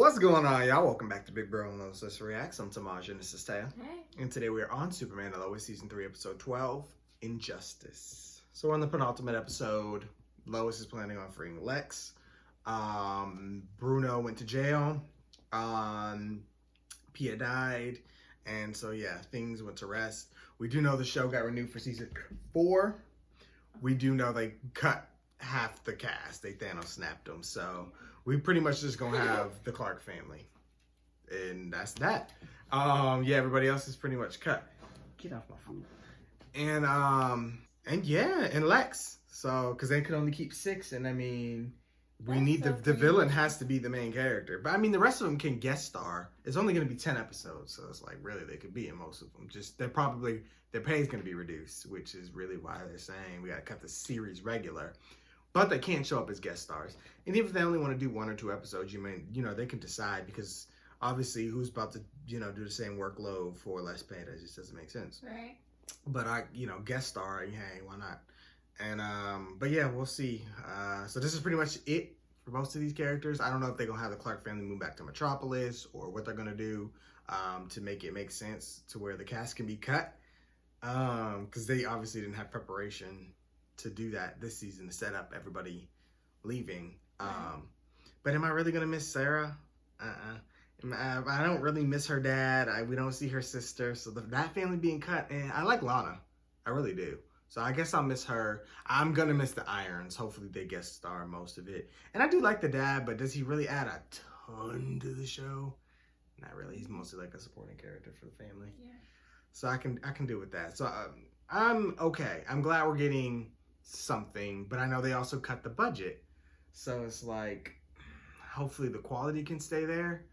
What's going on, y'all? Welcome back to Big Bro and Lois Reacts. I'm Tamaj and this is Taya. Hey. And today we're on Superman and Lois Season 3, Episode 12, Injustice. So we're on the penultimate episode. Lois is planning on freeing Lex. Bruno went to jail. Pia died. And so, yeah, things went to rest. We do know the show got renewed for Season 4. We do know they cut half the cast. They Thanos snapped them. So we pretty much just gonna have the Clark family. And that's that. Yeah, everybody else is pretty much cut. Get off my food. And yeah, and Lex. So, because they could only keep 6, and I mean, we need the villain has to be the main character. But I mean, the rest of them can guest star. It's only going to be 10 episodes, so it's like really they could be in most of them. Just their pay is going to be reduced, which is really why they're saying we got to cut the series regular. But they can't show up as guest stars. And even if they only want to do 1 or 2 episodes, they can decide, because obviously who's about to, do the same workload for less pay? That just doesn't make sense. Right. But guest star, hey, why not? And, but yeah, we'll see. So this is pretty much it for most of these characters. I don't know if they're going to have the Clark family move back to Metropolis or what they're going to do to make it make sense to where the cast can be cut. Because they obviously didn't have preparation to do that this season, to set up everybody leaving. But am I really gonna miss Sarah? I don't really miss her dad. We don't see her sister, so that family being cut. And I like Lana, I really do. So I guess I'll miss her. I'm gonna miss the Irons. Hopefully they guest star most of it. And I do like the dad, but does he really add a ton to the show? Not really. He's mostly like a supporting character for the family. Yeah. So I can do with that. So I'm okay. I'm glad we're getting something, but I know they also cut the budget, so it's like hopefully the quality can stay there.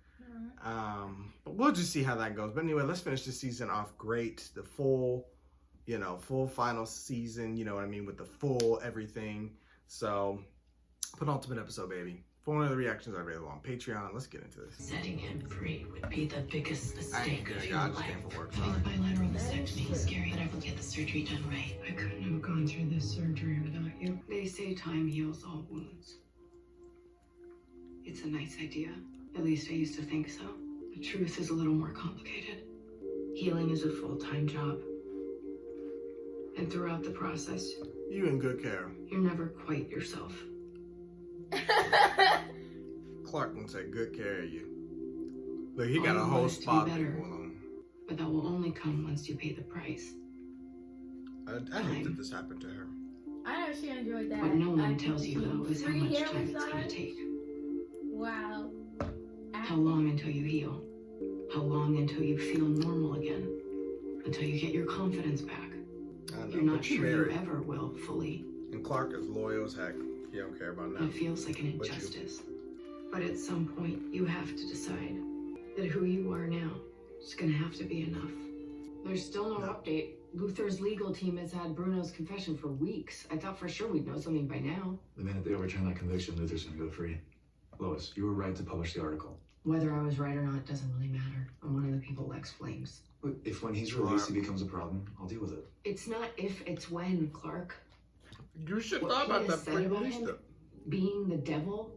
But we'll just see how that goes. But anyway, let's finish this season off great. The full final season, you know what I mean, with the full everything. So penultimate episode, baby. For one of the reactions I really want. Patreon, let's get into this. Setting him free would be the biggest mistake of I your just life. came from work, Having sorry. a bilateral mastectomy is scary, but I will get the surgery done right. I couldn't have gone through this surgery without you. They say time heals all wounds. It's a nice idea. At least I used to think so. The truth is a little more complicated. Healing is a full-time job. And throughout the process, You in good care. you're never quite yourself. Clark will take good care of you. Look, he got All a you whole want is to be spot better. people on. But that will only come once you pay the price. I hate that this happened to her. I know she enjoyed that. What no one tells you, though, is how Free much hair time it's gonna massage? take. Wow. How long until you heal? How long until you feel normal again? Until you get your confidence back? I know, You're not but you sure you married. ever will fully. And Clark is loyal as heck. He don't care about It nothing. feels like an But you- injustice. But at some point, you have to decide that who you are now is gonna have to be enough. There's still no update. Luthor's legal team has had Bruno's confession for weeks. I thought for sure we'd know something by now. The minute they overturn that conviction, Luthor's gonna go free. Lois, you were right to publish the article. Whether I was right or not doesn't really matter. I'm one of the people Lex flames. But if when he's released he becomes a problem, I'll deal with it. It's not if, it's when, Clark. You should What thought about Pia that said before you about released him? it. Being the devil,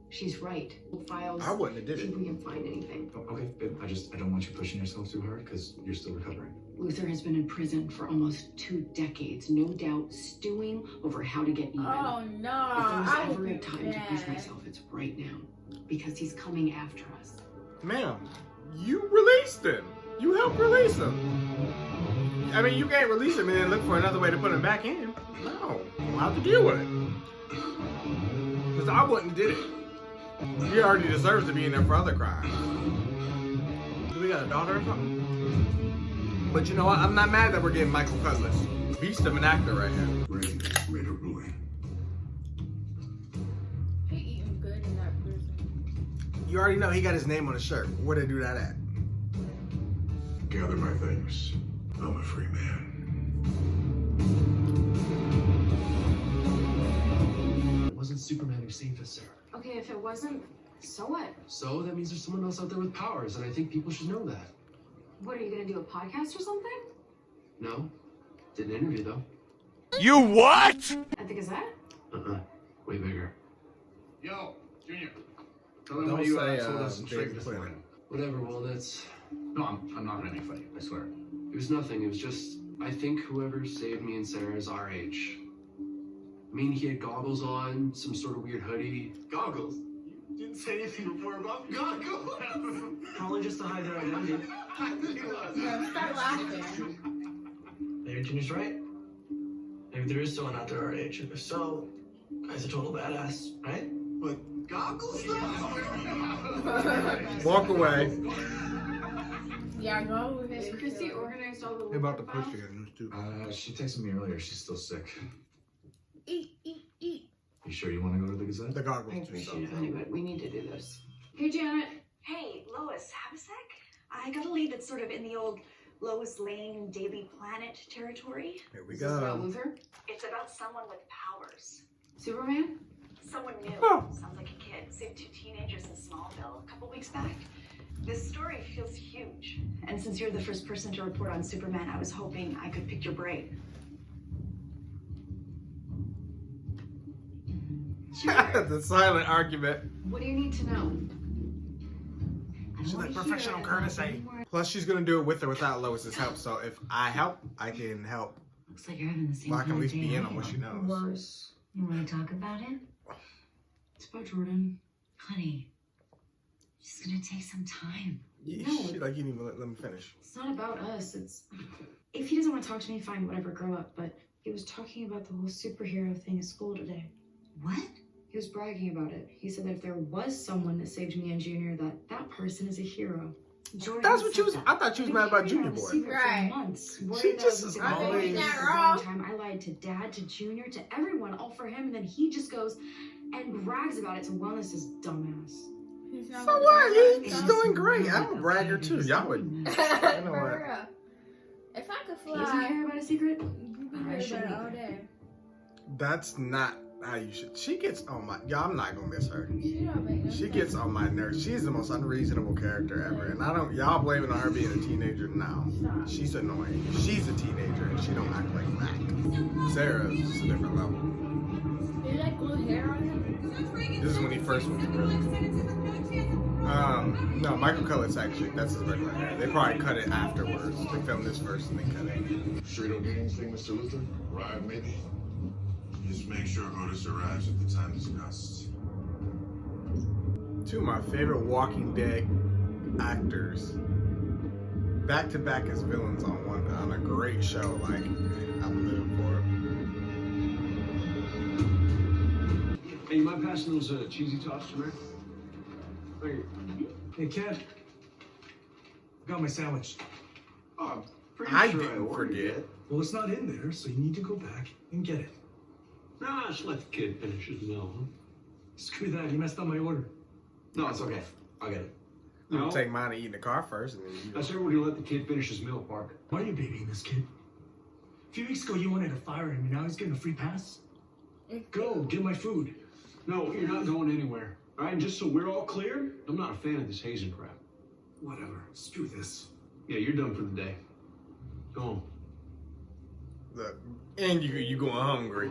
she's right. Files, I wouldn't have did see it. if we can find anything. Oh, okay, babe, I don't want you pushing yourself too hard because you're still recovering. Luthor has been in prison for almost 2 decades, no doubt stewing over how to get even. Oh no. If I there's would ever be a time to push bad. myself, it's right now. Because he's coming after us. Ma'am, you released him. You helped release him. I mean, you can't release him and then look for another way to put him back in. No, we'll have to deal with it. Because I wouldn't did it. He already deserves to be in there for other crimes. Do we got a daughter or something? But you know what? I'm not mad that we're getting Michael Cudlitz. Beast of an actor right here. Raider Boy. He eating good in that prison. You already know he got his name on his shirt. Where'd they do that at? Gather my things. I'm a free man. It wasn't Superman who saved us, Sarah. Okay, if it wasn't, so what? So that means there's someone else out there with powers, and I think people should know that. What, are you gonna do a podcast or something? No? Did an interview, though. You what? At the Gazette? Way bigger. Yo, Junior. Tell them Don't what you say, told us straight David this Quinn. morning. Whatever, Walnuts. No, I'm not gonna make funny. I swear. It was nothing. It was just, I think whoever saved me and Sarah is our age. I mean, he had goggles on, some sort of weird hoodie. Goggles? You didn't say anything before about goggles. Probably just to hide their identity. Yeah, start laughing. Maybe Junior's right. Maybe there is someone out there our age. If so, guy's a total badass, right? But goggles? Walk away. Yeah, go with Has it. Chrissy organized all the They about to files? push together. Too. She texted me earlier. She's still sick. Eat. You sure you want to go to the Gazette? The I goggles. too, appreciate it, so. honey, but we need to do this. Hey, Janet. Hey, Lois, have a sec? I got a lead that's sort of in the old Lois Lane Daily Planet territory. Here we Is this about go. Luthor? It's about someone with powers. Superman? Someone new. Oh. Sounds like a kid. Saved 2 teenagers in Smallville a couple weeks back. This story feels huge. And since you're the first person to report on Superman, I was hoping I could pick your brain. The silent argument. What do you need to know? She's like professional courtesy. Plus, she's gonna do it with or without Lois's help. So if I help, I can help. Looks like you're having the same Well, I can at kind of least day be in I on what am. she knows. Worse. You want to talk about it? It's about Jordan. Honey, it's gonna take some time. Yeah, No. she, like you didn't even let me finish. It's not about us. It's if he doesn't want to talk to me, fine, whatever, grow up. But he was talking about the whole superhero thing at school today. What? He was bragging about it. He said that if there was someone that saved me and Junior, that person is a hero. Jordan That's what said she was. that. I thought she was I've mad been about carrying Junior around a Boy. secret Right. for months. She Worried that just I was is gonna always- fail. Not For a wrong. long time, I lied to Dad, to Junior, to everyone, all for him, and then he just goes and brags about it to Wellness's dumbass. He's not So gonna what? do He's that. doing great. I'm a bragger too. Y'all would. For You know what? real. If I could He doesn't fly, care about a secret. you'd be I here shouldn't about it all either. day. That's not how you should. She gets on my. Y'all, I'm not gonna miss her. She don't make no She sense. gets on my nerves. She's the most unreasonable character ever, and I don't. Y'all blaming on her being a teenager now. Stop. She's annoying. She's a teenager, and she don't act like that. Sarah is just a different level. Do you like glue hair on him? This is when he first went to prison. No, Michael Cullet's actually, that's his regular hair. They probably cut it afterwards. They filmed this first and they cut it. Sure you don't need anything, Mr. Luthor? Arrive, maybe? Just make sure Otis arrives at the time discussed. Two of my favorite Walking Dead actors, back to back as villains on a great show. Like, I'm living for it. Hey, you mind passing those cheesy tots to me? Hey, Kev. Got my sandwich. Oh, I'm pretty I sure didn't ordered forget. it. Well, it's not in there, so you need to go back and get it. Nah, just let the kid finish his meal, huh? Screw that, you messed up my order. No, it's okay. I'll get it. I'm No, gonna take mine and eat in the car first, and then you I go. said we're gonna let the kid finish his meal, Park. Why are you babying this kid? A few weeks ago, you wanted to fire him, and now he's getting a free pass? Go, get my food. No, you're not going anywhere. All right, and just so we're all clear, I'm not a fan of this hazing crap. Whatever, screw this. Yeah, you're done for the day. Go home. Look, and you going hungry.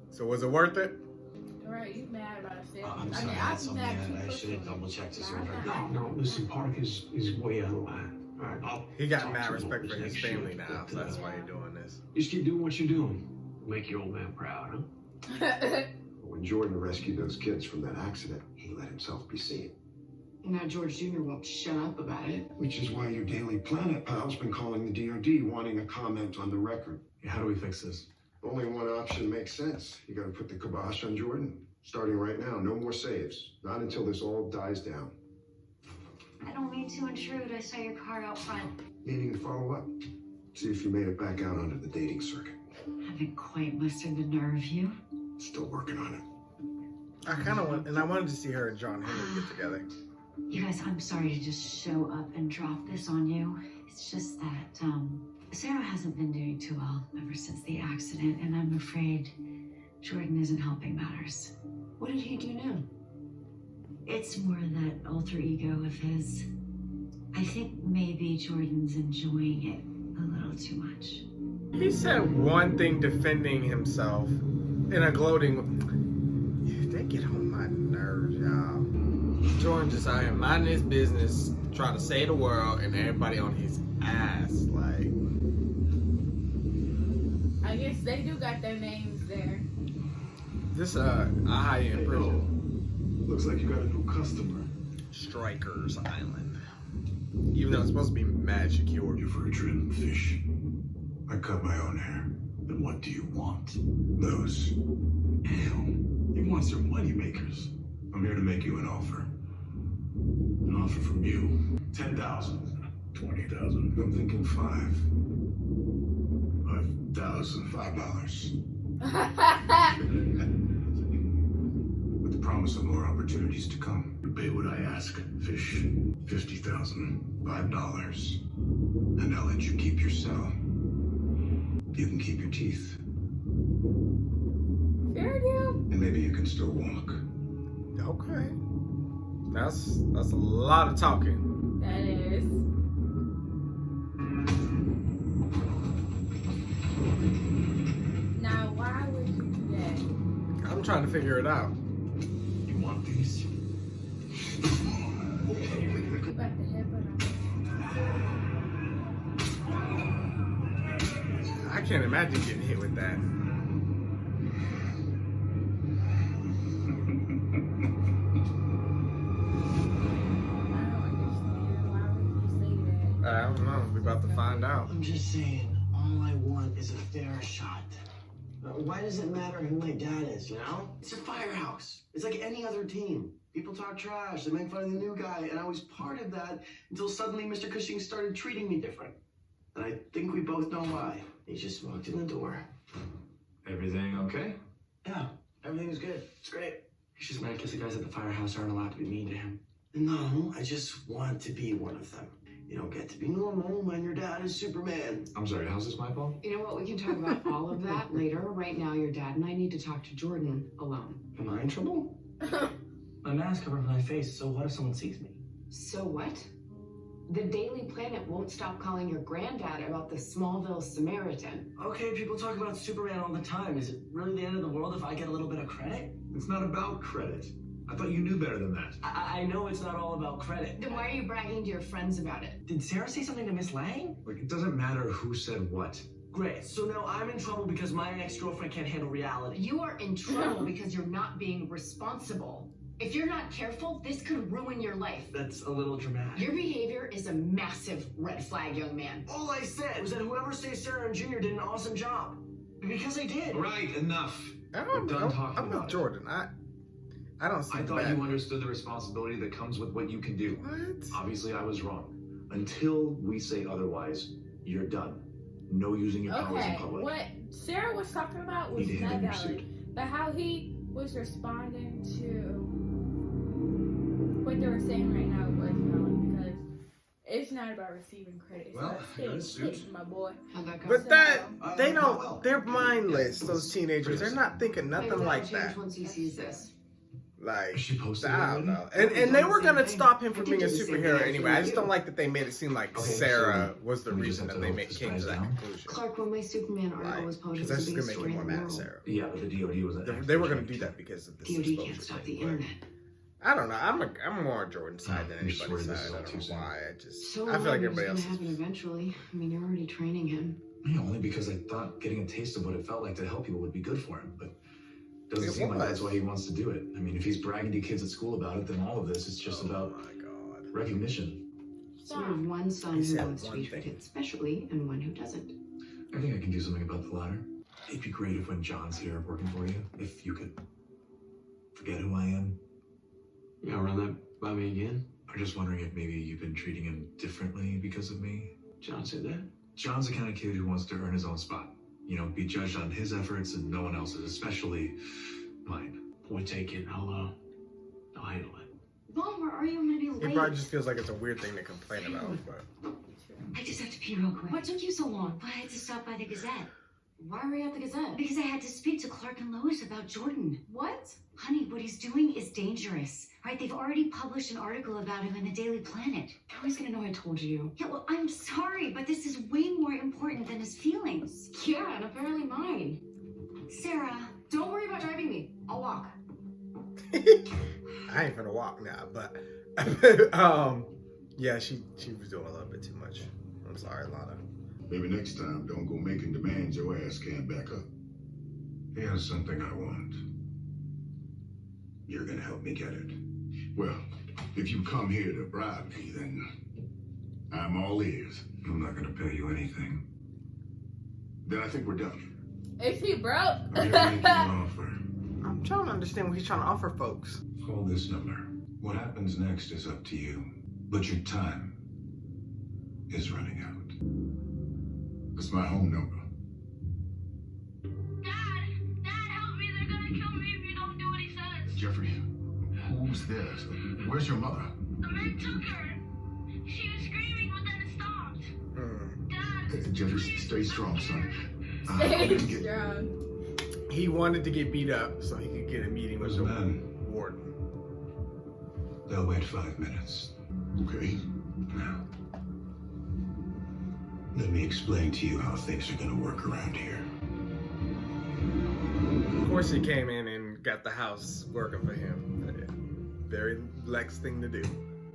So was it worth it? Right, you mad about a sale. I'm sorry, that's something I should have double double-checked this order. order. No, listen, Park is way out of line. All right, I'll He got talk mad to respect Lois for his next family shift, now, but, so that's why you're doing this. Just keep doing what you're doing. Make your old man proud, huh? When Jordan rescued those kids from that accident, he let himself be seen. And now George Jr. won't shut up about it. Which is why your Daily Planet pal's been calling the DOD wanting a comment on the record. How do we fix this? Only one option makes sense. You gotta put the kibosh on Jordan. Starting right now, no more saves. Not until this all dies down. I don't mean to intrude. I saw your car out front. Meaning to follow up. See if you made it back out onto the dating circuit. Haven't quite mustered the nerve, you. Still working on it. I kind of want, and I wanted to see her and John Henry get together. You guys, I'm sorry to just show up and drop this on you. It's just that, Sarah hasn't been doing too well ever since the accident, and I'm afraid Jordan isn't helping matters. What did he do now? It's more that alter ego of his. I think maybe Jordan's enjoying it a little too much. He said one thing defending himself in a gloating. They get on my nerves, y'all. Jordan just out here minding his business, trying to save the world, and everybody on his ass. Like, I guess they do got their names there. this, I hide you in prison. Looks like you got a new customer. Strikers Island. Even though it's supposed to be mad secure. You're for a trim, fish. I cut my own hair. Then what do you want? Those. Damn. He wants your money makers. I'm here to make you an offer. An offer from you. 10,000. 20,000. I'm thinking 5,000. $5. With the promise of more opportunities to come. You pay what I ask, fish. 50,000. $5. And I'll let you keep your cell. You can keep your teeth. Fair deal. And maybe you can still walk. Okay. That's a lot of talking. That is. Now, why would you do that? I'm trying to figure it out. You want these? You got the headbutt on. I can't imagine getting hit with that. I don't know. We're about to find out. I'm just saying, all I want is a fair shot. Why does it matter who my dad is, you know? It's a firehouse. It's like any other team. People talk trash, they make fun of the new guy, and I was part of that until suddenly Mr. Cushing started treating me different. And I think we both know why. He just walked in the door. Everything okay? Yeah, everything's good. It's great. He's just mad because the guys at the firehouse aren't allowed to be mean to him. No, I just want to be one of them. You don't get to be normal when your dad is Superman. I'm sorry, how's this my fault? You know what? We can talk about all of that later. Right now, your dad and I need to talk to Jordan alone. Am I in trouble? My mask covers my face, so what if someone sees me? So what? The Daily Planet won't stop calling your granddad about the Smallville Samaritan. Okay, people talk about Superman all the time. Is it really the end of the world if I get a little bit of credit? It's not about credit. I thought you knew better than that. I know it's not all about credit. Then why are you bragging to your friends about it? Did Sarah say something to Miss Lang? Like, it doesn't matter who said what. Great, so now I'm in trouble because my ex-girlfriend can't handle reality. You are in trouble because you're not being responsible. If you're not careful, this could ruin your life. That's a little dramatic. Your behavior is a massive red flag, young man. All I said was that whoever saved Sarah and Junior did an awesome job. Because they did. Right, enough. I'm done talking with about it. Jordan. I don't see I the thought bad. you understood the responsibility that comes with what you can do. What? Obviously, I was wrong. Until we say otherwise, you're done. No using your powers in Okay, public. what Sarah was talking about was Need to hand not in your valid. But how he was responding to what they were saying right now was valid because it's not about receiving credit. It's Well, about I got a staying suit. my boy. How'd that go? But that they not don't. well. They're mindless. Yeah, Those teenagers. They're not thinking Maybe nothing that'll like change that. once he sees this. Like, Is she posted I already? don't know. And they were gonna stop him from being a did the same superhero thing anyway. I just you. don't like that they made it seem like Okay, Sarah so was the we just reason have that to they hope this came to dies that down? conclusion. Clark, when my Superman article was published, Because that's the just biggest gonna make story you more in the mad at world. Sarah. Yeah, but the DOD was an They were gonna do that because of this DOD exposure can't stop the thing, but internet. I don't know. I'm more on Jordan's side than I'm just anybody's worried this side. is I all don't too know soon. why. I just So I feel like it's everybody gonna else happen is. eventually. I mean, you're already training him. Yeah, only because I thought getting a taste of what it felt like to help people would be good for him, but doesn't It seem like was. that's why he wants to do it. I mean, if he's bragging to kids at school about it, then all of this is just about Oh my god. recognition. So we have one son He who said wants to one be thing. treated specially and one who doesn't. I think I can do something about the latter. It'd be great if when John's here working for you, if you could forget who I am. You gotta run that by me again? I'm just wondering if maybe you've been treating him differently because of me. John said that? John's the kind of kid who wants to earn his own spot. You know, be judged on his efforts and no one else's, especially mine. Point taken. I'll handle it. Mom, where are you? I'm gonna be He late. probably just feels like it's a weird thing to complain about, but I just have to pee real quick. What took you so long? Well, I had to stop by the Gazette Why were you at the Gazette? because I had to speak to Clark and Lois about Jordan. What? Honey, what he's doing is dangerous, right? They've already published an article about him in the Daily Planet. How is he gonna know I told you? Yeah, well, I'm sorry, but this is way more important than his feelings. Yeah, and apparently mine. Sarah, Don't worry about driving me. I'll walk. I ain't finna walk now, but yeah, she was doing a little bit too much. I'm sorry, Lana. Maybe next time, don't go making demands your ass can't back up. Here's something I want. You're gonna help me get it. Well, if you come here to bribe me, then I'm all ears. I'm not gonna pay you anything. Then I think we're done. Is he broke? I'm here to make you an offer. I'm trying to understand what he's trying to offer folks. Call this number. What happens next is up to you. But your time is running out. It's my home number. Dad, help me. They're gonna kill me if you don't do what he says. Jeffrey, who's this? Where's your mother? The men took her. She was screaming, but then it stopped. Dad, Jeffrey, stay strong, son. Stay strong. He wanted to get beat up so he could get a meeting with the man. warden. They'll wait 5 minutes. Okay. Now, let me explain to you how things are gonna work around here. Of course, he came in and got the house working for him. Very Lex thing to do.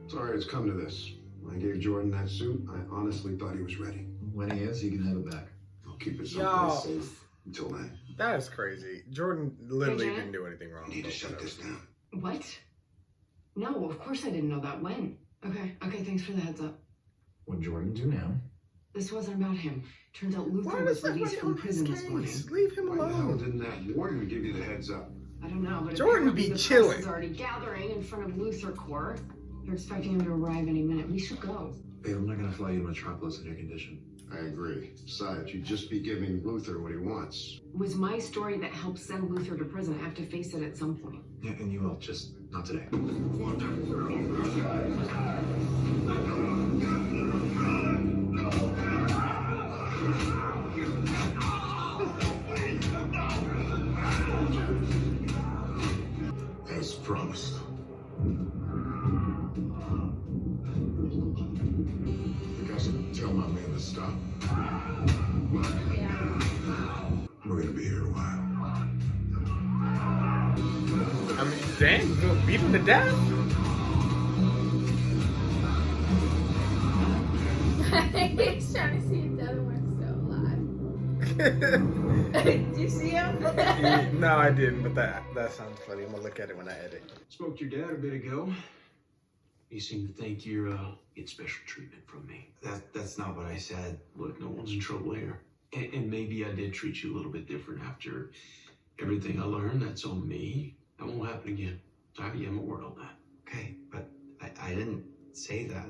Sorry it's come to this. When I gave Jordan that suit, I honestly thought he was ready. When he is, he can have it back. I'll keep it Y'all. someplace safe until then. That is crazy. Jordan literally Janet? didn't do anything wrong. I need to shut this down. What? No, of course I didn't know that. When? Okay, thanks for the heads up. What Jordan do now? This wasn't about him. Turns out Why Luthor was does released everybody from on prison his this morning. case? Leave him Why the hell alone. didn't that warden give you the heads up? I don't know, but Jordan apparently be the chilling. press is already gathering in front of Luthor Corps. They're expecting him to arrive any minute. We should go. Babe, I'm not gonna fly you to Metropolis in your condition. I agree. Besides, you'd just be giving Luthor what he wants. It was my story that helped send Luthor to prison. I have to face it at some point. Yeah, and you will, just not today. As promised. You guys can tell my man to stop. We're gonna be here a while. I mean, dang, you gonna beat him to death? He's trying to see if the other one's still alive. Did you see him? No, I didn't, but that sounds funny. I'm gonna look at it when I edit. Spoke to your dad a bit ago. He seemed to think you're get special treatment from me. That's not what I said. Look, no one's in trouble here. And maybe I did treat you a little bit different after everything I learned. That's on me. That won't happen again. I give him a word on that. Okay, but I didn't say that.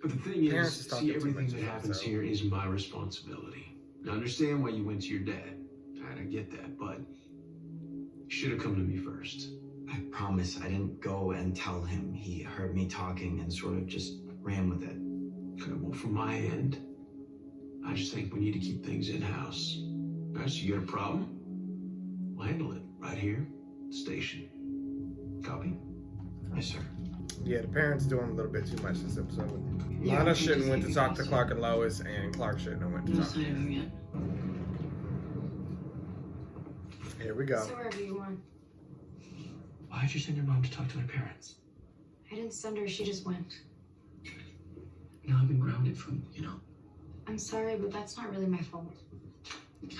But the thing Parents is, just talking see, too everything much that about happens so. here is my responsibility. I understand why you went to your dad. I get that, but you should have come to me first. I promise I didn't go and tell him. He heard me talking and sort of just ran with it. Okay, well, from my end, I just think we need to keep things in-house. All right, so you got a problem? We'll handle it right here at the station. Copy? Yes, sir. Yeah, the parents doing a little bit too much this episode. Yeah, Lana we shouldn't just went need to to talk be to Clark and Lois, and Clark shouldn't have went to No talk to sign of him yet. Here we go. So wherever you want. Why'd you send your mom to talk to my parents? I didn't send her, she just went. Now I've been grounded from, I'm sorry, but that's not really my fault.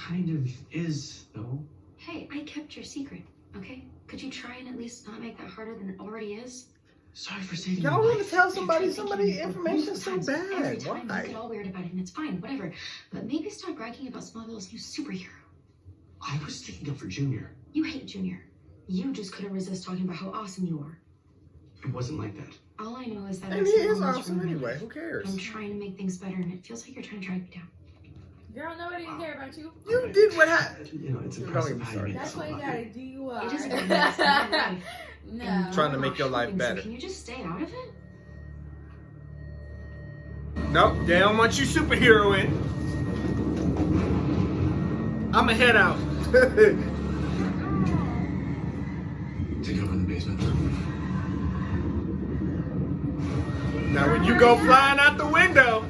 kind of is, though. Hey, I kept your secret, okay? Could you try and at least not make that harder than it already is? Sorry for saving Y'all your want to life. tell I've somebody tried thinking of information so multiple times. Every bad? time you Why? get all weird about it, and it's fine, whatever. But maybe stop bragging about Smallville's new superhero. I was sticking up for Junior. You hate Junior. You just couldn't resist talking about how awesome you are. It wasn't like that. All I know is that And I he spent is almost awesome ruined my anyway. life. Who cares? I'm trying to make things better, and it feels like you're trying to drag me down. Girl, nobody care about you. You did what happened. It's Don't impressive even how you start. made That's so why you much. gotta do you are. It isn't really it's not my life. No. And Trying to I'm make not your life helping, better. So can you just stay out of it? Nope, they don't want you superheroing. I'ma head out. Take it up in the basement. Now when you go flying out the window.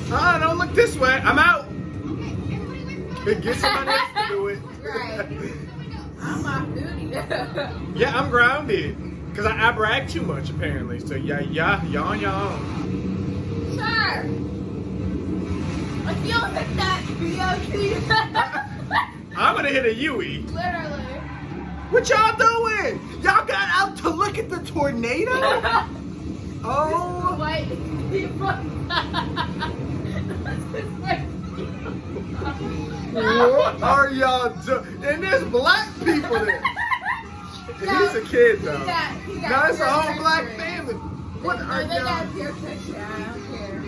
Don't look this way. I'm out. Okay, everybody wait for Get somebody else to do it. Right. I'm off duty. Yeah, I'm grounded. Because I brag too much, apparently. So, yawn. Sir! If you don't hit that BOT. I'm going to hit a Yui. Literally. What y'all doing? Y'all got out to look at the tornado? Oh. White people. What are y'all doing? And there's black people there. He's a kid, though. He got Now it's a whole peer black pressure. family. What No, are they got y'all? peer pressure. I don't care.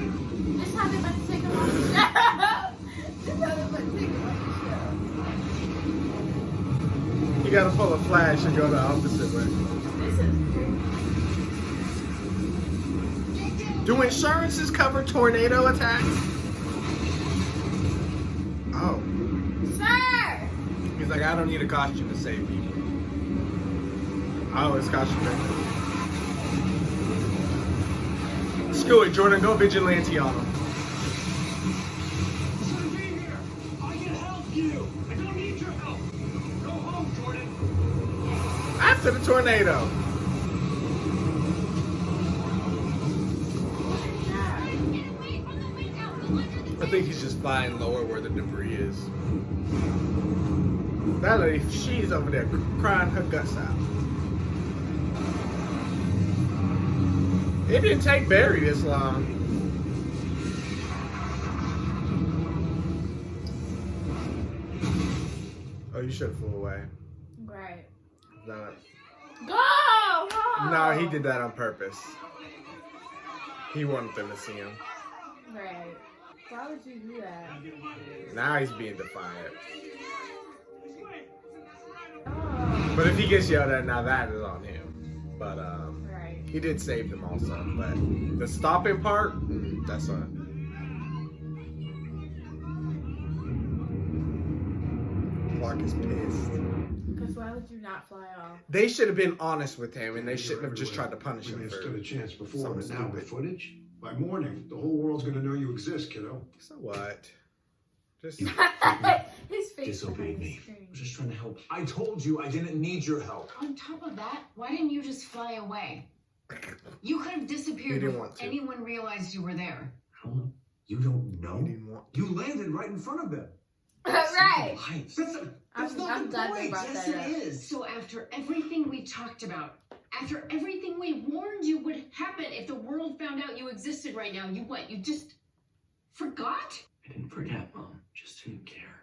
Just how they about to take them off the show. Just how they about to take them off the show. You gotta pull a flash and go the opposite way. This is cool. Do insurances cover tornado attacks? Oh. Sir! He's like, I don't need a costume to save people. Oh, it's costume. Screw it, Jordan. Go vigilante on him. Shouldn't be here. I can help you. I don't need your help. Go home, Jordan. After the tornado. I think he's just flying lower where the debris is. That lady, she's over there crying her guts out. It didn't take Barry this long. Oh, you should have flew away. Right. No, Go! no, he did that on purpose. He wanted them to see him. Right. Why would you do that? Now he's being defiant. Oh. But if he gets yelled at, now that is on him. But Right. he did save them also. But the stopping part, that's on. Clark is pissed. Because why would you not fly off? They should have been honest with him, and they shouldn't have just tried to punish We him may have for stood a chance before, but something now with stupid. footage, by morning, the whole world's gonna know you exist, kiddo. So what? Just His face Disobeyed behind the me. screen. I was just trying to help. I told you I didn't need your help. On top of that, why didn't you just fly away? You could have He disappeared didn't before want to. anyone realized you were there. How? You don't he know? didn't want. You landed right in front of them. Right. Lights. I'm not the glad they point. brought Yes, that it up. is. So after everything we talked about, after everything we warned you would happen if the world found out you existed right now, you what? You just forgot? I didn't forget, Mom. Just didn't care.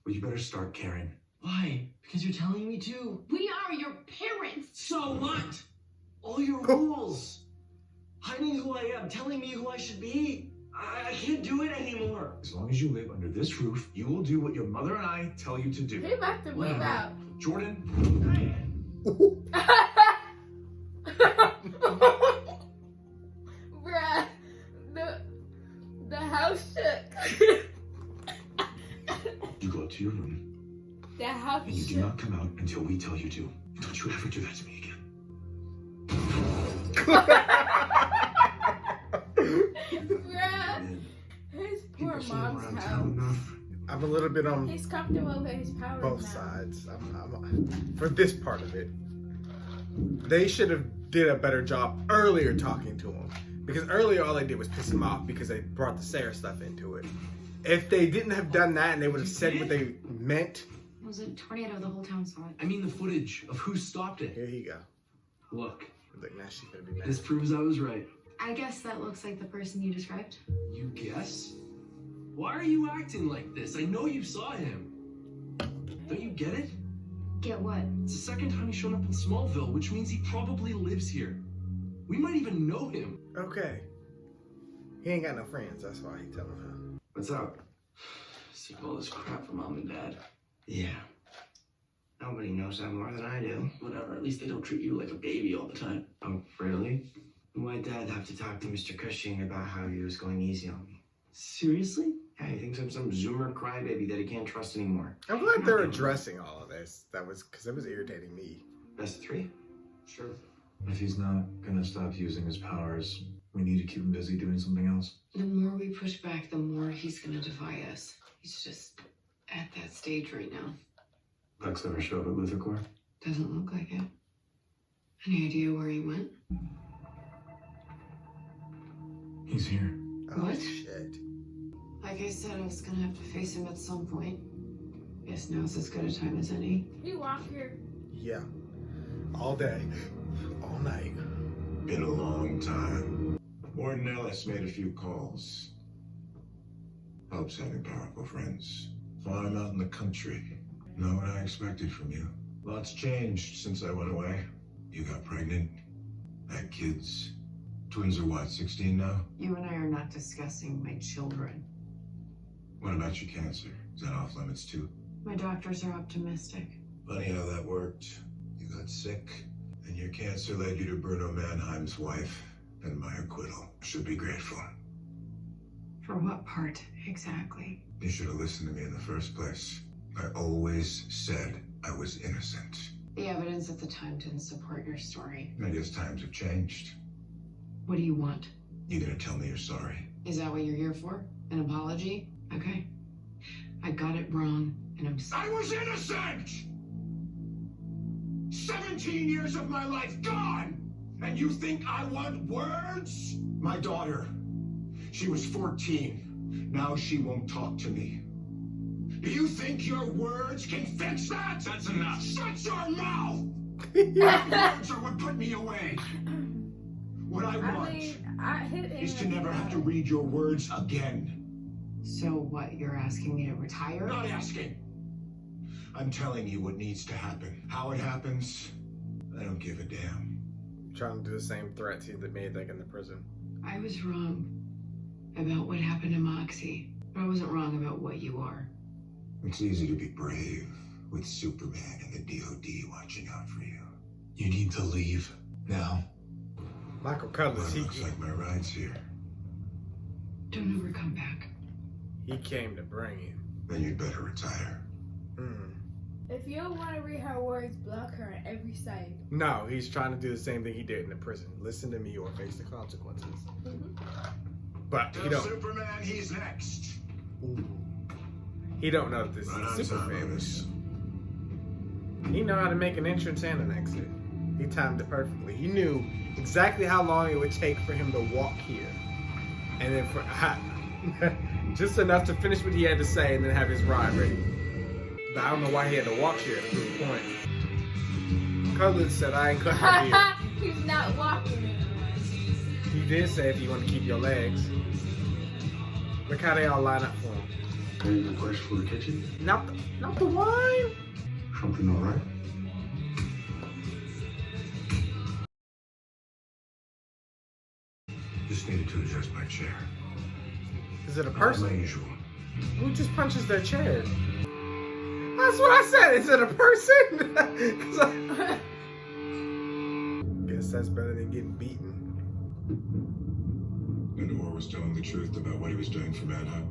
Well, you better start caring. Why? Because you're telling me to. We are your parents. So what? All your rules. Hiding who I am, telling me who I should be. I can't do it anymore. As long as you live under this roof, you will do what your mother and I tell you to do. He about to move out. Jordan, Bruh. The house shook. you go up to your room The house and you do shook. not come out until we tell you to. Don't you ever do that to me again. Bruh. His poor People say I'm mom's around house. town enough. I'm a little bit on He's comfortable with his power both now. sides. For this part of it, they should have did a better job earlier talking to him, because earlier all they did was piss him off because they brought the Sarah stuff into it. If they didn't have done that and they would have said what they meant, It was a tornado. The whole town saw it. I mean the footage of who stopped it. here you go. Look, Like now she's gonna be mad. this proves I was right. I guess that looks like the person you described. You guess? Why are you acting like this? I know you saw him. Don't you get it? Get what? It's the second time he's shown up in Smallville, which means he probably lives here. We might even know him. Okay. He ain't got no friends. That's why he telling her. What's up? Sick of all this crap from Mom and Dad. Yeah. Nobody knows that more than I do. Whatever, at least they don't treat you like a baby all the time. Oh, really? Why'd Dad have to talk to Mr. Cushing about how he was going easy on me? Seriously? Yeah, he thinks I'm some Zoomer crybaby that he can't trust anymore. I'm glad they're addressing all of this. That was because it was irritating me. Best of three? Sure. If he's not gonna stop using his powers, we need to keep him busy doing something else. The more we push back, the more he's gonna defy us. He's just at that stage right now. Lex ever show up at Luthor Corps? Doesn't look like it. Any idea where he went? He's here. Oh, What? shit. Like I said, I was gonna have to face him at some point. Guess now's as good a time as any. You walk here. Yeah. All day. All night. Been a long time. Warden Ellis made a few calls. Helps having powerful friends. Farm out in the country. Not what I expected from you. Lots changed since I went away. You got pregnant. Had kids. Twins are what, 16 now? You and I are not discussing my children. What about your cancer? Is that off limits too? My doctors are optimistic. Funny how that worked. You got sick, and your cancer led you to Bruno Mannheim's wife and my acquittal. Should be grateful. For what part, exactly? You should have listened to me in the first place. I always said I was innocent. The evidence at the time didn't support your story. I guess times have changed. What do you want? You gonna tell me you're sorry? Is that what you're here for? An apology? Okay. I got it wrong, and I'm sorry. I was innocent! 17 years of my life gone! And you think I want words? My daughter, she was 14. Now she won't talk to me. Do you think your words can fix that? That's enough. Shut your mouth! Your words are what put me away. What I want is to never have to read your words again. So what, you're asking me to retire? Not asking. I'm telling you what needs to happen. How it happens, I don't give a damn. Trying to do the same threats he made like in the prison. I was wrong about what happened to Moxie, but I wasn't wrong about what you are. It's easy to be brave with Superman and the DOD watching out for you. You need to leave now. Michael Cudlitz, Well, looks like my ride's here. Don't ever come back. he came to bring you. Then you'd better retire. If you don't want to read her words, block her on every side. No, he's trying to do the same thing he did in the prison. Listen to me or face the consequences. But he Tell don't. Superman he's next. He don't know that this Right on is super time, famous. Lois. He know how to make an entrance and an exit. He timed it perfectly. He knew exactly how long it would take for him to walk here, and then for just enough to finish what he had to say and then have his ride ready. But I don't know why he had to walk here at this point. Cudlitz said, "I ain't cutting her here." He's not walking. He did say, "If you want to keep your legs." Look how they all line up for him. Any request for the kitchen? Not the wine. Something all right? Just needed to adjust my chair. Is it a Not person? my usual. Who just punches their chair? That's what I said. Is it a person? 'Cause guess that's better than getting beaten. Renewal was telling the truth about what he was doing for Mannheim.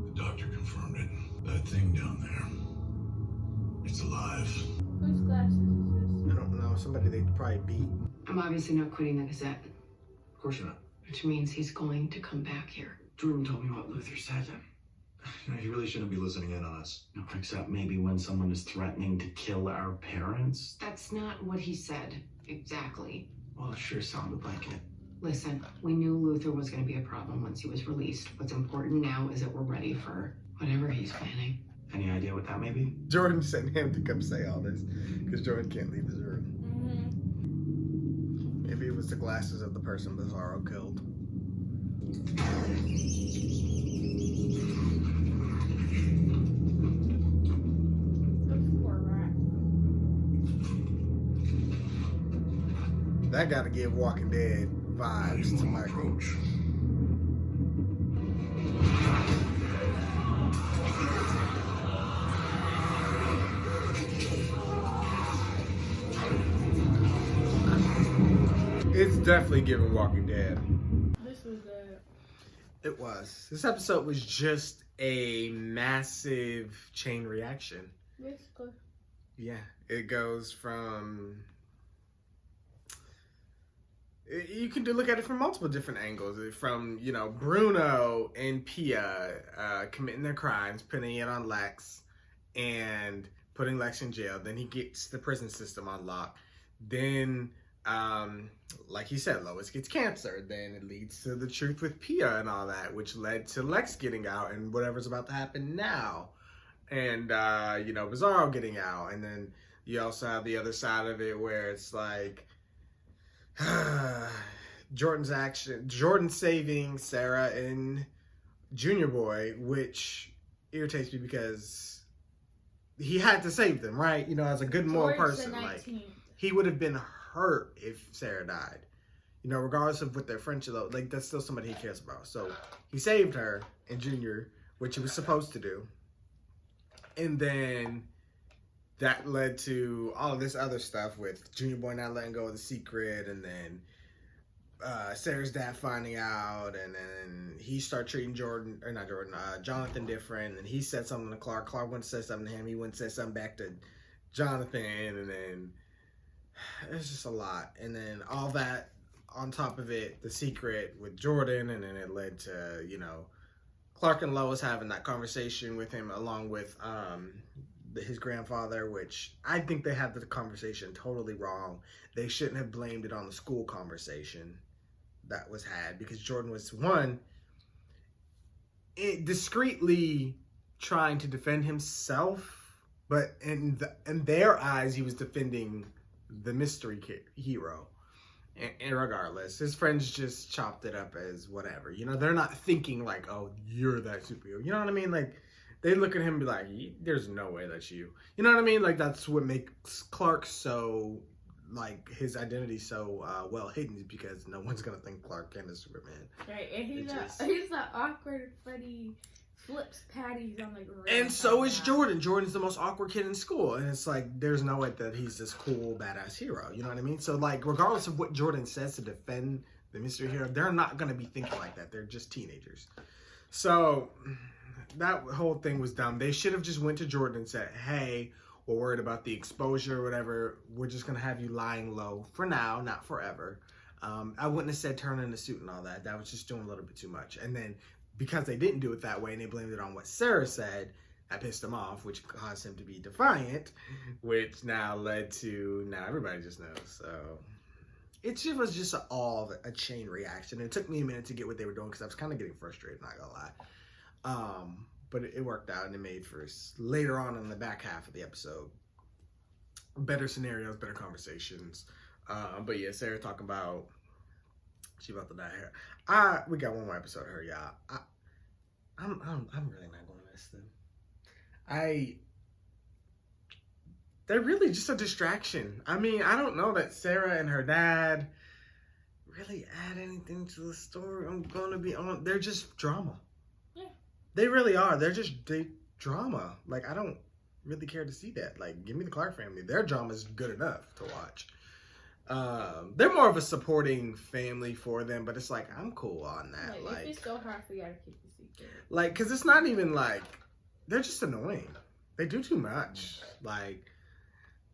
The doctor confirmed it. That thing down there, it's alive. Whose glasses is I don't know. Somebody they probably beat. I'm obviously not quitting the Gazette, Of course you're not. which means he's going to come back here. Jordan told me what Luthor said. You know, he really shouldn't be listening in on us. No, except maybe when someone is threatening to kill our parents. That's not what he said, exactly. Well, it sure sounded like it. Listen, we knew Luthor was going to be a problem once he was released. What's important now is that we're ready for whatever he's planning. Any idea what that may be? Jordan sent him to come say all this because Jordan can't leave his room. Maybe it was the glasses of the person Bizarro killed. That gotta give Walking Dead vibes to Michael. Approach. It's definitely giving Walking Dead. This was good. It was. This episode was just a massive chain reaction. Basically. Yeah, it goes from. You can look at it from multiple different angles. From, Bruno and Pia committing their crimes, putting it on Lex, and putting Lex in jail. Then he gets the prison system on lock. Then, like he said, Lois gets cancer. Then it leads to the truth with Pia and all that, which led to Lex getting out and whatever's about to happen now. And, you know, Bizarro getting out. And then you also have the other side of it where it's like, Jordan saving Sarah and Junior Boy, which irritates me because he had to save them, right? You know, as a good moral person, like, he would have been hurt if Sarah died. You know, regardless of what their friendship, like, that's still somebody he cares about. So he saved her and Junior, which he was supposed to do. And then that led to all of this other stuff with Junior Boy not letting go of the secret, and then Sarah's dad finding out, and then he started treating Jonathan different, and he said something to Clark. Clark went to say something to him. He went and said something back to Jonathan, and then it's just a lot. And then all that on top of it, the secret with Jordan, and then it led to, you know, Clark and Lois having that conversation with him along with his grandfather, which I think they had the conversation totally wrong. They shouldn't have blamed it on the school conversation that was had, because Jordan was, one, discreetly trying to defend himself, but in their eyes, he was defending the mystery hero. And regardless, his friends just chopped it up as whatever. You know, they're not thinking like, oh, you're that superhero. You know what I mean? Like, they look at him and be like, there's no way that's you. You know what I mean? Like, that's what makes Clark so, like, his identity so well hidden, is because no one's going to think Clark Kent is Superman. Right, and he's that awkward, funny, flips patties on the ground. And so is Jordan. Jordan's the most awkward kid in school. And it's like, there's no way that he's this cool, badass hero. You know what I mean? So, like, regardless of what Jordan says to defend the mystery hero, they're not going to be thinking like that. They're just teenagers. So that whole thing was dumb. They should have just went to Jordan and said, hey, we're worried about the exposure or whatever. We're just going to have you lying low for now, not forever. I wouldn't have said turn in the suit and all that. That was just doing a little bit too much. And then because they didn't do it that way and they blamed it on what Sarah said, that pissed him off, which caused him to be defiant, which now led to, now everybody just knows. So it was just a chain reaction. It took me a minute to get what they were doing because I was kind of getting frustrated, not gonna lie. But it worked out, and it made for later on in the back half of the episode better scenarios, better conversations. But yeah, Sarah talking about she about to die here. We got one more episode of her, y'all. I'm really not gonna miss them. They're really just a distraction. I mean, I don't know that Sarah and her dad really add anything to the story. I'm gonna be on. They're just drama. Yeah. They really are. They're drama. Like, I don't really care to see that. Like, give me the Clark family. Their drama is good enough to watch. They're more of a supporting family for them, but it's like, I'm cool on that. Like, if it's so hard for you to keep the secret. Like, cause it's not even like, they're just annoying. They do too much. Like,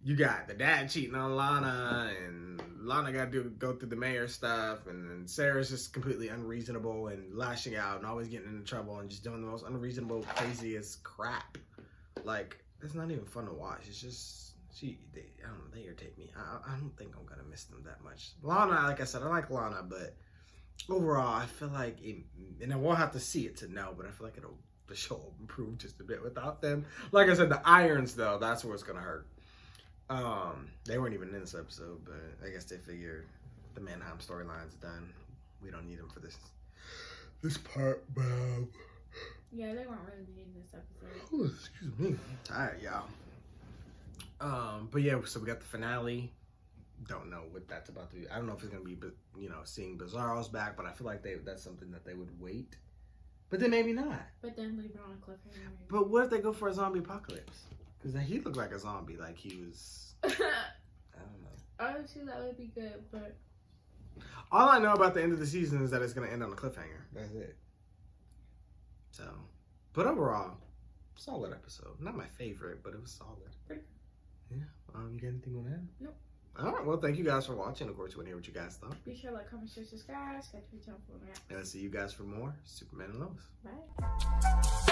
you got the dad cheating on Lana, and Lana got to go through the mayor stuff, and then Sarah's just completely unreasonable and lashing out and always getting into trouble and just doing the most unreasonable, craziest crap. Like, it's not even fun to watch. It's just, I don't know, they irritate me. I don't think I'm gonna miss them that much. Lana, like I said, I like Lana, but overall, I feel like and I won't have to see it to know, but I feel like the show will improve just a bit without them. Like I said, the irons though, that's where it's gonna hurt. They weren't even in this episode, but I guess they figured the Mannheim storyline's done. We don't need them for this part, Bob. Yeah, they weren't really in this episode. Oh, excuse me. I'm tired, y'all. But yeah, so we got the finale. Don't know what that's about to be. I don't know if it's gonna be, you know, seeing Bizarro's back, but I feel like that's something that they would wait. But then maybe not. But then leave it on a cliffhanger. But what if they go for a zombie apocalypse? Because he looked like a zombie, like he was. I don't know. Honestly, that would be good, but all I know about the end of the season is that it's gonna end on a cliffhanger. That's it. So, but overall, solid episode. Not my favorite, but it was solid. Yeah. You got anything on that? Nope. All right. Well, thank you guys for watching. Of course, we want to hear what you guys thought. Be sure to like, comment, share, subscribe. And I'll see you guys for more Superman and Lois. Bye.